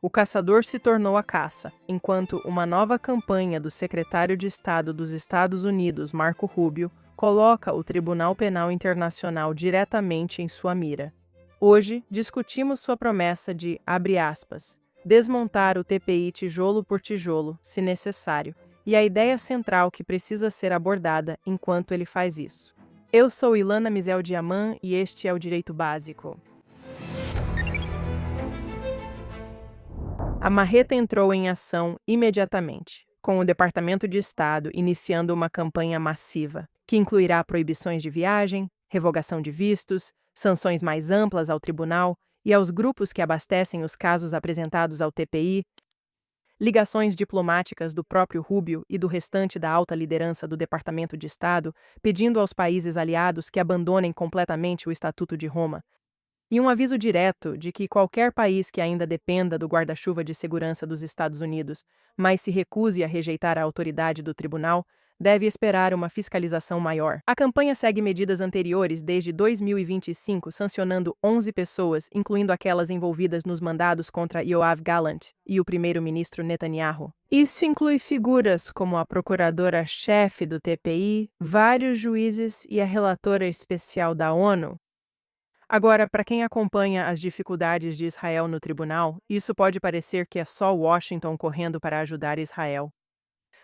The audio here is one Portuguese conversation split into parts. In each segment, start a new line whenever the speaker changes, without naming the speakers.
O caçador se tornou a caça, enquanto uma nova campanha do secretário de Estado dos Estados Unidos, Marco Rubio, coloca o Tribunal Penal Internacional diretamente em sua mira. Hoje, discutimos sua promessa de, abre aspas, desmontar o TPI tijolo por tijolo, se necessário, e a ideia central que precisa ser abordada enquanto ele faz isso. Eu sou Ilana Mizel Diamant e este é o Direito Básico. A marreta entrou em ação imediatamente, com o Departamento de Estado iniciando uma campanha massiva, que incluirá proibições de viagem, revogação de vistos, sanções mais amplas ao tribunal e aos grupos que abastecem os casos apresentados ao TPI, ligações diplomáticas do próprio Rubio e do restante da alta liderança do Departamento de Estado, pedindo aos países aliados que abandonem completamente o Estatuto de Roma, e um aviso direto de que qualquer país que ainda dependa do guarda-chuva de segurança dos Estados Unidos, mas se recuse a rejeitar a autoridade do tribunal, deve esperar uma fiscalização maior. A campanha segue medidas anteriores desde 2025, sancionando 11 pessoas, incluindo aquelas envolvidas nos mandados contra Yoav Gallant e o primeiro-ministro Netanyahu. Isso inclui figuras como a procuradora-chefe do TPI, vários juízes e a relatora especial da ONU. Agora, para quem acompanha as dificuldades de Israel no tribunal, isso pode parecer que é só Washington correndo para ajudar Israel.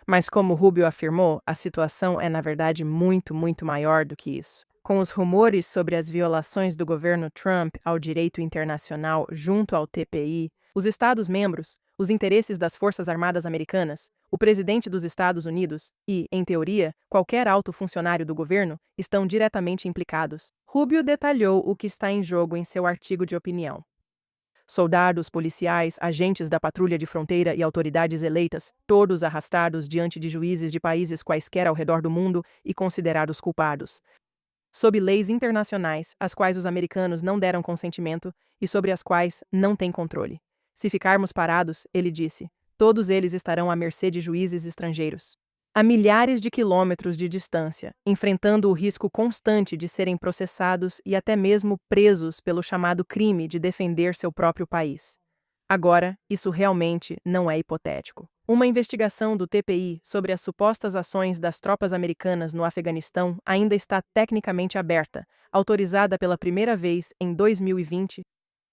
Mas como Rubio afirmou, a situação é na verdade muito maior do que isso. Com os rumores sobre as violações do governo Trump ao direito internacional junto ao TPI, os Estados-membros, os interesses das Forças Armadas Americanas, o presidente dos Estados Unidos e, em teoria, qualquer alto funcionário do governo estão diretamente implicados. Rubio detalhou o que está em jogo em seu artigo de opinião. Soldados, policiais, agentes da patrulha de fronteira e autoridades eleitas, todos arrastados diante de juízes de países quaisquer ao redor do mundo e considerados culpados. Sob leis internacionais, às quais os americanos não deram consentimento e sobre as quais não têm controle. Se ficarmos parados, ele disse, todos eles estarão à mercê de juízes estrangeiros. A milhares de quilômetros de distância, enfrentando o risco constante de serem processados e até mesmo presos pelo chamado crime de defender seu próprio país. Agora, isso realmente não é hipotético. Uma investigação do TPI sobre as supostas ações das tropas americanas no Afeganistão ainda está tecnicamente aberta, autorizada pela primeira vez em 2020.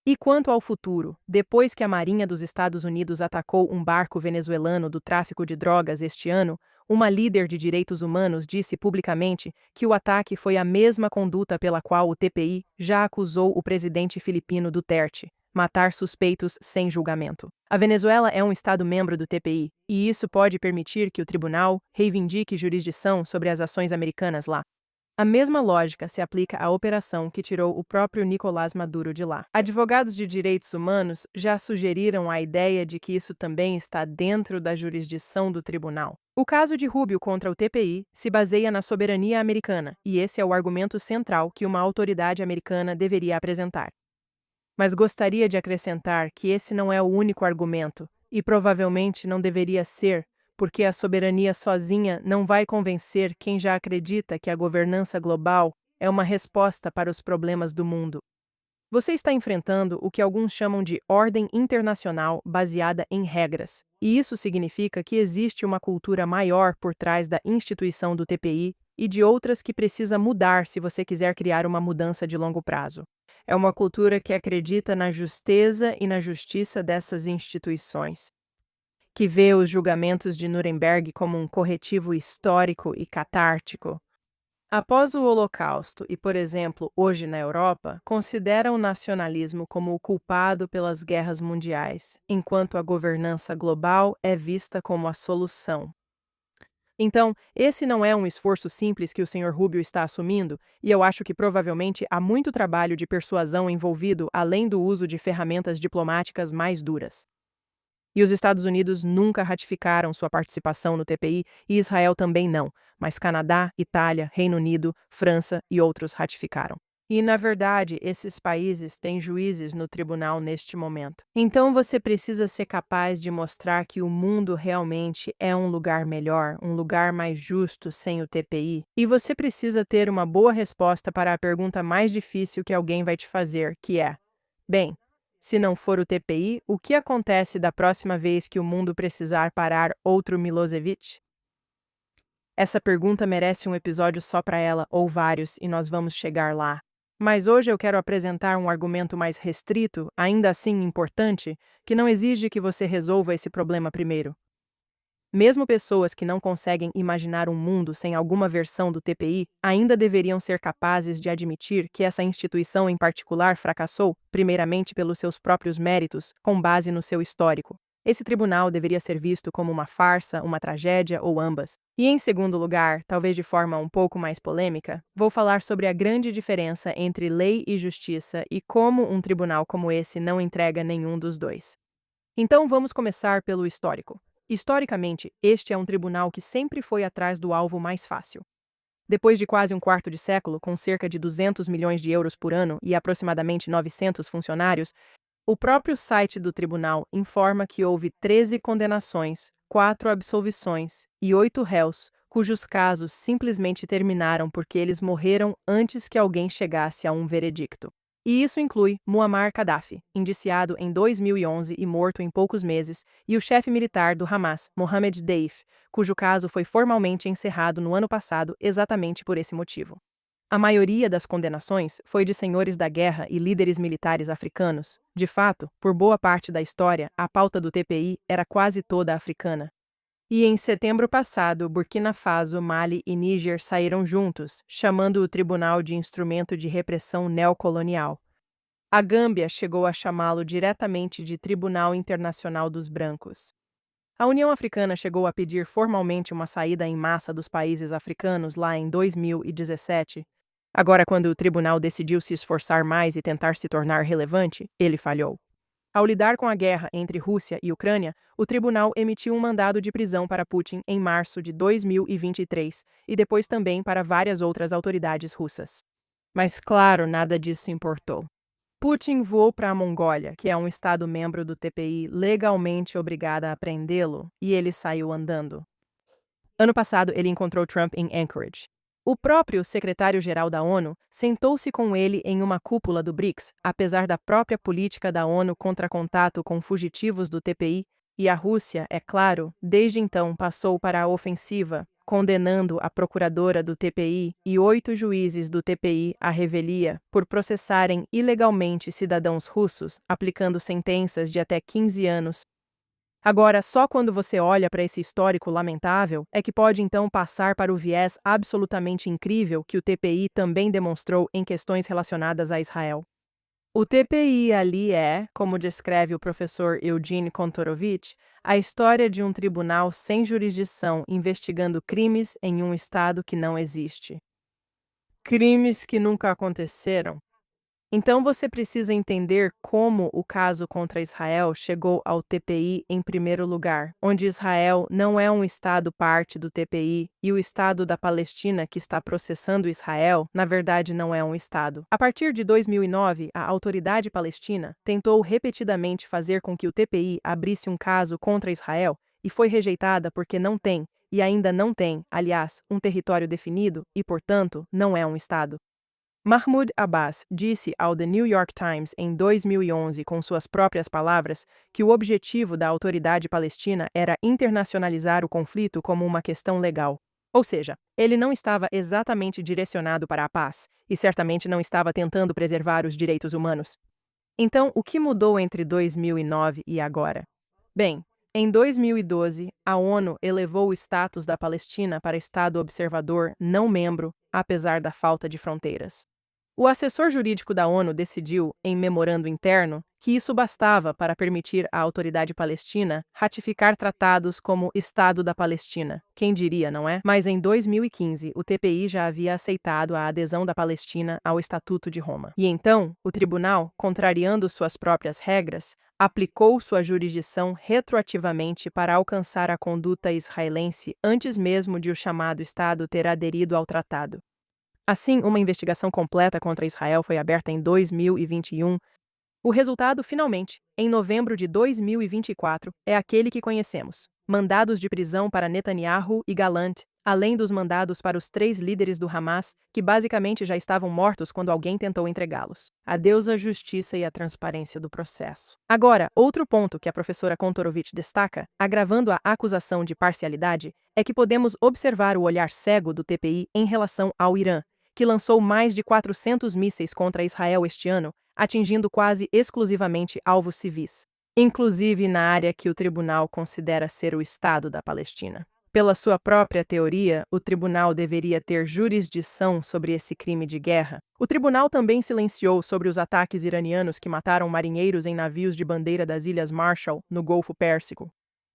E quanto ao futuro, depois que a Marinha dos Estados Unidos atacou um barco venezuelano do tráfico de drogas este ano, uma líder de direitos humanos disse publicamente que o ataque foi a mesma conduta pela qual o TPI já acusou o presidente filipino Duterte, matar suspeitos sem julgamento. A Venezuela é um Estado-membro do TPI, e isso pode permitir que o tribunal reivindique jurisdição sobre as ações americanas lá. A mesma lógica se aplica à operação que tirou o próprio Nicolás Maduro de lá. Advogados de direitos humanos já sugeriram a ideia de que isso também está dentro da jurisdição do tribunal. O caso de Rubio contra o TPI se baseia na soberania americana, e esse é o argumento central que uma autoridade americana deveria apresentar. Mas gostaria de acrescentar que esse não é o único argumento, e provavelmente não deveria ser, porque a soberania sozinha não vai convencer quem já acredita que a governança global é uma resposta para os problemas do mundo. Você está enfrentando o que alguns chamam de ordem internacional baseada em regras, e isso significa que existe uma cultura maior por trás da instituição do TPI e de outras que precisa mudar se você quiser criar uma mudança de longo prazo. É uma cultura que acredita na justeza e na justiça dessas instituições, que vê os julgamentos de Nuremberg como um corretivo histórico e catártico. Após o Holocausto e, por exemplo, hoje na Europa, consideram o nacionalismo como o culpado pelas guerras mundiais, enquanto a governança global é vista como a solução. Então, esse não é um esforço simples que o Sr. Rubio está assumindo, e eu acho que provavelmente há muito trabalho de persuasão envolvido além do uso de ferramentas diplomáticas mais duras. E os Estados Unidos nunca ratificaram sua participação no TPI e Israel também não, mas Canadá, Itália, Reino Unido, França e outros ratificaram. E, na verdade, esses países têm juízes no tribunal neste momento. Então você precisa ser capaz de mostrar que o mundo realmente é um lugar melhor, um lugar mais justo sem o TPI. E você precisa ter uma boa resposta para a pergunta mais difícil que alguém vai te fazer, que é: bem, Se não for o TPI, o que acontece da próxima vez que o mundo precisar parar outro Milosevic? Essa pergunta merece um episódio só para ela, ou vários, e nós vamos chegar lá. Mas hoje eu quero apresentar um argumento mais restrito, ainda assim importante, que não exige que você resolva esse problema primeiro. Mesmo pessoas que não conseguem imaginar um mundo sem alguma versão do TPI ainda deveriam ser capazes de admitir que essa instituição em particular fracassou, primeiramente pelos seus próprios méritos, com base no seu histórico. Esse tribunal deveria ser visto como uma farsa, uma tragédia ou ambas. E em segundo lugar, talvez de forma um pouco mais polêmica, vou falar sobre a grande diferença entre lei e justiça e como um tribunal como esse não entrega nenhum dos dois. Então vamos começar pelo histórico. Historicamente, este é um tribunal que sempre foi atrás do alvo mais fácil. Depois de quase um quarto de século, com cerca de 200 milhões de euros por ano e aproximadamente 900 funcionários, o próprio site do tribunal informa que houve 13 condenações, 4 absolvições e 8 réus, cujos casos simplesmente terminaram porque eles morreram antes que alguém chegasse a um veredicto. E isso inclui Muammar Gaddafi, indiciado em 2011 e morto em poucos meses, e o chefe militar do Hamas, Mohammed Deif, cujo caso foi formalmente encerrado no ano passado exatamente por esse motivo. A maioria das condenações foi de senhores da guerra e líderes militares africanos. De fato, por boa parte da história, a pauta do TPI era quase toda africana. E em setembro passado, Burkina Faso, Mali e Níger saíram juntos, chamando o tribunal de instrumento de repressão neocolonial. A Gâmbia chegou a chamá-lo diretamente de Tribunal Internacional dos Brancos. A União Africana chegou a pedir formalmente uma saída em massa dos países africanos lá em 2017. Agora, quando o tribunal decidiu se esforçar mais e tentar se tornar relevante, ele falhou. Ao lidar com a guerra entre Rússia e Ucrânia, o tribunal emitiu um mandado de prisão para Putin em março de 2023 e depois também para várias outras autoridades russas. Mas, claro, nada disso importou. Putin voou para a Mongólia, que é um estado-membro do TPI legalmente obrigado a prendê-lo, e ele saiu andando. Ano passado, ele encontrou Trump em Anchorage. O próprio secretário-geral da ONU sentou-se com ele em uma cúpula do BRICS, apesar da própria política da ONU contra contato com fugitivos do TPI, e a Rússia, é claro, desde então passou para a ofensiva, condenando a procuradora do TPI e 8 juízes do TPI à revelia por processarem ilegalmente cidadãos russos, aplicando sentenças de até 15 anos. Agora, só quando você olha para esse histórico lamentável é que pode então passar para o viés absolutamente incrível que o TPI também demonstrou em questões relacionadas a Israel. O TPI ali é, como descreve o professor Eugene Kontorovich, a história de um tribunal sem jurisdição investigando crimes em um estado que não existe. Crimes que nunca aconteceram. Então você precisa entender como o caso contra Israel chegou ao TPI em primeiro lugar, onde Israel não é um estado parte do TPI e o Estado da Palestina que está processando Israel, na verdade não é um estado. A partir de 2009, a Autoridade Palestina tentou repetidamente fazer com que o TPI abrisse um caso contra Israel e foi rejeitada porque não tem, e ainda não tem, aliás, um território definido e, portanto, não é um estado. Mahmoud Abbas disse ao The New York Times em 2011, com suas próprias palavras, que o objetivo da Autoridade Palestina era internacionalizar o conflito como uma questão legal. Ou seja, ele não estava exatamente direcionado para a paz, e certamente não estava tentando preservar os direitos humanos. Então, o que mudou entre 2009 e agora? Bem, em 2012, a ONU elevou o status da Palestina para Estado observador não membro, apesar da falta de fronteiras. O assessor jurídico da ONU decidiu, em memorando interno, que isso bastava para permitir à Autoridade Palestina ratificar tratados como Estado da Palestina. Quem diria, não é? Mas em 2015, o TPI já havia aceitado a adesão da Palestina ao Estatuto de Roma. E então, o tribunal, contrariando suas próprias regras, aplicou sua jurisdição retroativamente para alcançar a conduta israelense antes mesmo de o chamado Estado ter aderido ao tratado. Assim, uma investigação completa contra Israel foi aberta em 2021. O resultado, finalmente, em novembro de 2024, é aquele que conhecemos: mandados de prisão para Netanyahu e Gallant, além dos mandados para os 3 líderes do Hamas, que basicamente já estavam mortos quando alguém tentou entregá-los. Adeus à justiça e à transparência do processo. Agora, outro ponto que a professora Kontorovich destaca, agravando a acusação de parcialidade, é que podemos observar o olhar cego do TPI em relação ao Irã, que lançou mais de 400 mísseis contra Israel este ano, atingindo quase exclusivamente alvos civis, inclusive na área que o tribunal considera ser o Estado da Palestina. Pela sua própria teoria, o tribunal deveria ter jurisdição sobre esse crime de guerra. O tribunal também silenciou sobre os ataques iranianos que mataram marinheiros em navios de bandeira das Ilhas Marshall, no Golfo Pérsico.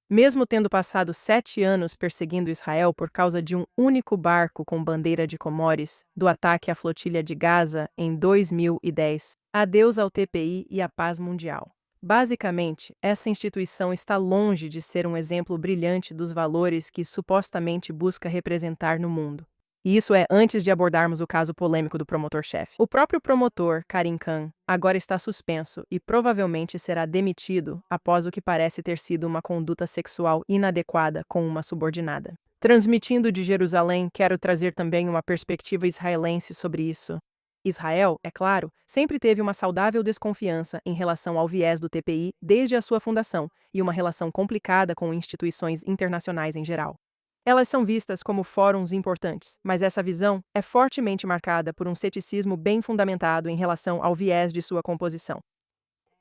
Mesmo tendo passado 7 anos perseguindo Israel por causa de um único barco com bandeira de Comores, do ataque à flotilha de Gaza em 2010, adeus ao TPI e à paz mundial. Basicamente, essa instituição está longe de ser um exemplo brilhante dos valores que supostamente busca representar no mundo. E isso é antes de abordarmos o caso polêmico do promotor-chefe. O próprio promotor, Karim Khan, agora está suspenso e provavelmente será demitido após o que parece ter sido uma conduta sexual inadequada com uma subordinada. Transmitindo de Jerusalém, quero trazer também uma perspectiva israelense sobre isso. Israel, é claro, sempre teve uma saudável desconfiança em relação ao viés do TPI desde a sua fundação e uma relação complicada com instituições internacionais em geral. Elas são vistas como fóruns importantes, mas essa visão é fortemente marcada por um ceticismo bem fundamentado em relação ao viés de sua composição.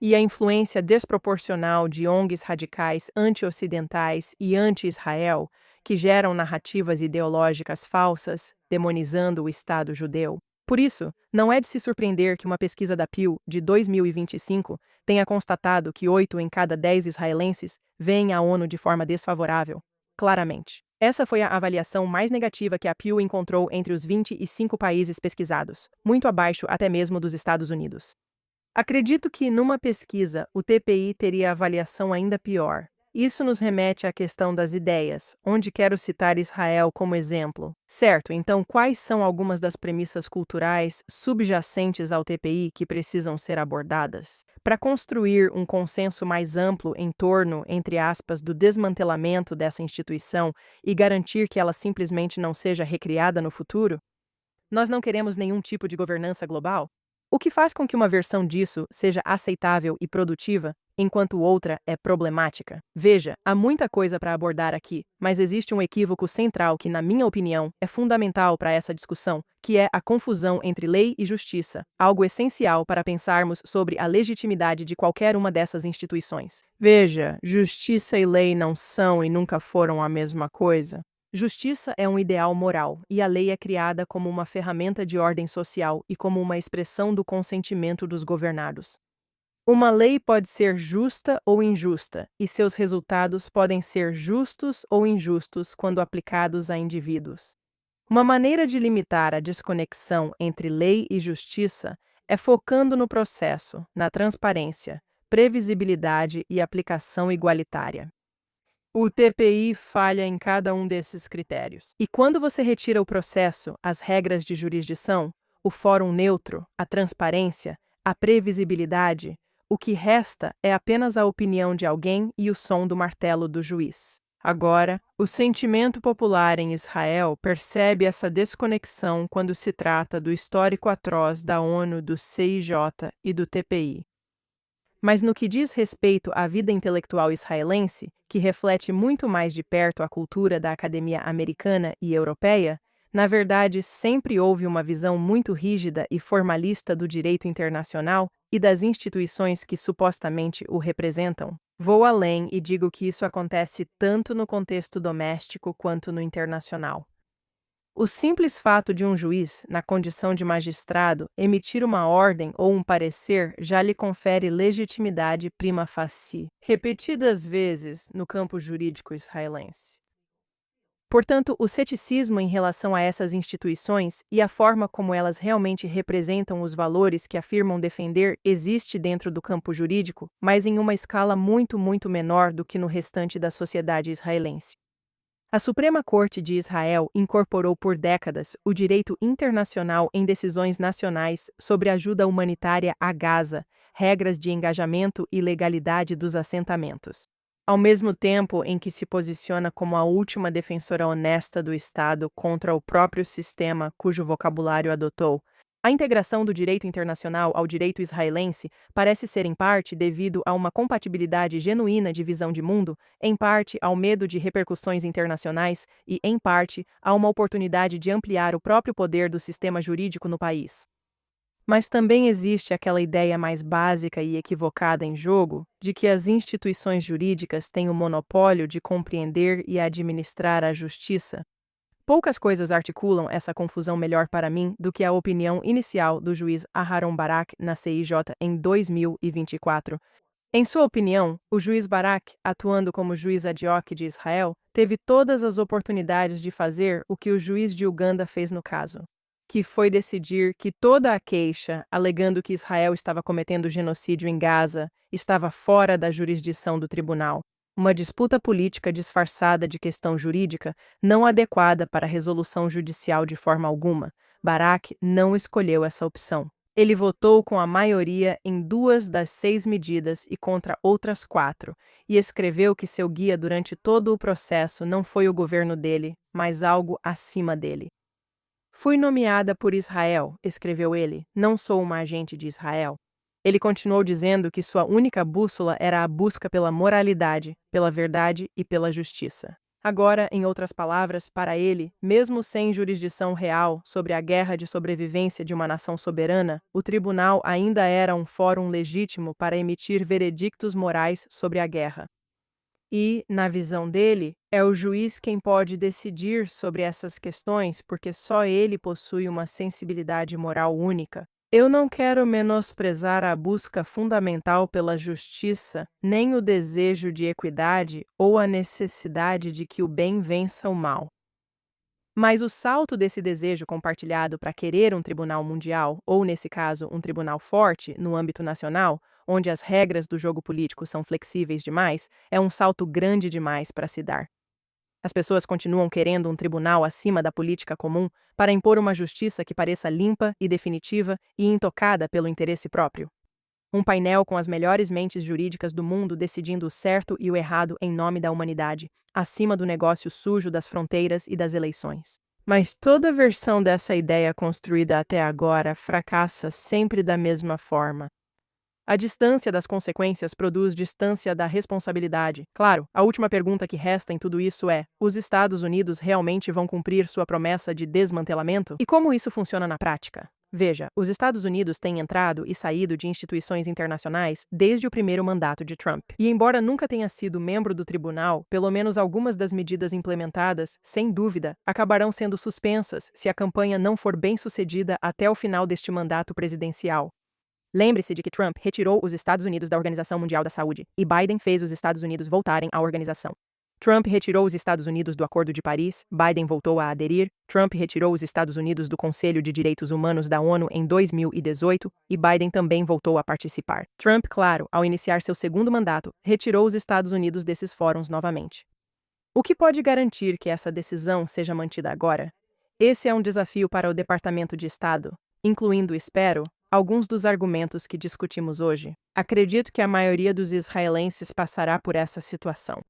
E a influência desproporcional de ONGs radicais anti-ocidentais e anti-Israel, que geram narrativas ideológicas falsas, demonizando o Estado judeu. Por isso, não é de se surpreender que uma pesquisa da Pew, de 2025, tenha constatado que 8 em cada 10 israelenses veem a ONU de forma desfavorável. Claramente. Essa foi a avaliação mais negativa que a Pew encontrou entre os 25 países pesquisados, muito abaixo até mesmo dos Estados Unidos. Acredito que, numa pesquisa, o TPI teria avaliação ainda pior. Isso nos remete à questão das ideias, onde quero citar Israel como exemplo. Certo, então quais são algumas das premissas culturais subjacentes ao TPI que precisam ser abordadas? Para construir um consenso mais amplo em torno, entre aspas, do desmantelamento dessa instituição e garantir que ela simplesmente não seja recriada no futuro? Nós não queremos nenhum tipo de governança global? O que faz com que uma versão disso seja aceitável e produtiva, enquanto outra é problemática? Veja, há muita coisa para abordar aqui, mas existe um equívoco central que, na minha opinião, é fundamental para essa discussão, que é a confusão entre lei e justiça, algo essencial para pensarmos sobre a legitimidade de qualquer uma dessas instituições. Veja, justiça e lei não são e nunca foram a mesma coisa. Justiça é um ideal moral, e a lei é criada como uma ferramenta de ordem social e como uma expressão do consentimento dos governados. Uma lei pode ser justa ou injusta, e seus resultados podem ser justos ou injustos quando aplicados a indivíduos. Uma maneira de limitar a desconexão entre lei e justiça é focando no processo, na transparência, previsibilidade e aplicação igualitária. O TPI falha em cada um desses critérios. E quando você retira o processo, as regras de jurisdição, o fórum neutro, a transparência, a previsibilidade, o que resta é apenas a opinião de alguém e o som do martelo do juiz. Agora, o sentimento popular em Israel percebe essa desconexão quando se trata do histórico atroz da ONU, do CIJ e do TPI. Mas no que diz respeito à vida intelectual israelense, que reflete muito mais de perto a cultura da academia americana e europeia, na verdade sempre houve uma visão muito rígida e formalista do direito internacional e das instituições que supostamente o representam. Vou além e digo que isso acontece tanto no contexto doméstico quanto no internacional. O simples fato de um juiz, na condição de magistrado, emitir uma ordem ou um parecer já lhe confere legitimidade prima facie, repetidas vezes no campo jurídico israelense. Portanto, o ceticismo em relação a essas instituições e a forma como elas realmente representam os valores que afirmam defender existe dentro do campo jurídico, mas em uma escala muito menor do que no restante da sociedade israelense. A Suprema Corte de Israel incorporou por décadas o direito internacional em decisões nacionais sobre ajuda humanitária a Gaza, regras de engajamento e legalidade dos assentamentos. Ao mesmo tempo em que se posiciona como a última defensora honesta do Estado contra o próprio sistema cujo vocabulário adotou, a integração do direito internacional ao direito israelense parece ser em parte devido a uma compatibilidade genuína de visão de mundo, em parte ao medo de repercussões internacionais e, em parte, a uma oportunidade de ampliar o próprio poder do sistema jurídico no país. Mas também existe aquela ideia mais básica e equivocada em jogo de que as instituições jurídicas têm o monopólio de compreender e administrar a justiça. Poucas coisas articulam essa confusão melhor para mim do que a opinião inicial do juiz Aharon Barak na CIJ em 2024. Em sua opinião, o juiz Barak, atuando como juiz ad hoc de Israel, teve todas as oportunidades de fazer o que o juiz de Uganda fez no caso, que foi decidir que toda a queixa, alegando que Israel estava cometendo genocídio em Gaza, estava fora da jurisdição do tribunal. Uma disputa política disfarçada de questão jurídica, não adequada para resolução judicial de forma alguma. Barak não escolheu essa opção. Ele votou com a maioria em 2 das 6 medidas e contra outras 4, e escreveu que seu guia durante todo o processo não foi o governo dele, mas algo acima dele. Fui nomeada por Israel, escreveu ele, não sou uma agente de Israel. Ele continuou dizendo que sua única bússola era a busca pela moralidade, pela verdade e pela justiça. Agora, em outras palavras, para ele, mesmo sem jurisdição real sobre a guerra de sobrevivência de uma nação soberana, o tribunal ainda era um fórum legítimo para emitir veredictos morais sobre a guerra. E, na visão dele, é o juiz quem pode decidir sobre essas questões porque só ele possui uma sensibilidade moral única. Eu não quero menosprezar a busca fundamental pela justiça, nem o desejo de equidade ou a necessidade de que o bem vença o mal. Mas o salto desse desejo compartilhado para querer um tribunal mundial, ou nesse caso, um tribunal forte no âmbito nacional, onde as regras do jogo político são flexíveis demais, é um salto grande demais para se dar. As pessoas continuam querendo um tribunal acima da política comum para impor uma justiça que pareça limpa e definitiva e intocada pelo interesse próprio. Um painel com as melhores mentes jurídicas do mundo decidindo o certo e o errado em nome da humanidade, acima do negócio sujo das fronteiras e das eleições. Mas toda versão dessa ideia construída até agora fracassa sempre da mesma forma. A distância das consequências produz distância da responsabilidade. Claro, a última pergunta que resta em tudo isso é: os Estados Unidos realmente vão cumprir sua promessa de desmantelamento? E como isso funciona na prática? Veja, os Estados Unidos têm entrado e saído de instituições internacionais desde o primeiro mandato de Trump. E embora nunca tenha sido membro do tribunal, pelo menos algumas das medidas implementadas, sem dúvida, acabarão sendo suspensas se a campanha não for bem-sucedida até o final deste mandato presidencial. Lembre-se de que Trump retirou os Estados Unidos da Organização Mundial da Saúde e Biden fez os Estados Unidos voltarem à organização. Trump retirou os Estados Unidos do Acordo de Paris, Biden voltou a aderir, Trump retirou os Estados Unidos do Conselho de Direitos Humanos da ONU em 2018 e Biden também voltou a participar. Trump, claro, ao iniciar seu segundo mandato, retirou os Estados Unidos desses fóruns novamente. O que pode garantir que essa decisão seja mantida agora? Esse é um desafio para o Departamento de Estado, incluindo, espero, alguns dos argumentos que discutimos hoje. Acredito que a maioria dos israelenses passará por essa situação.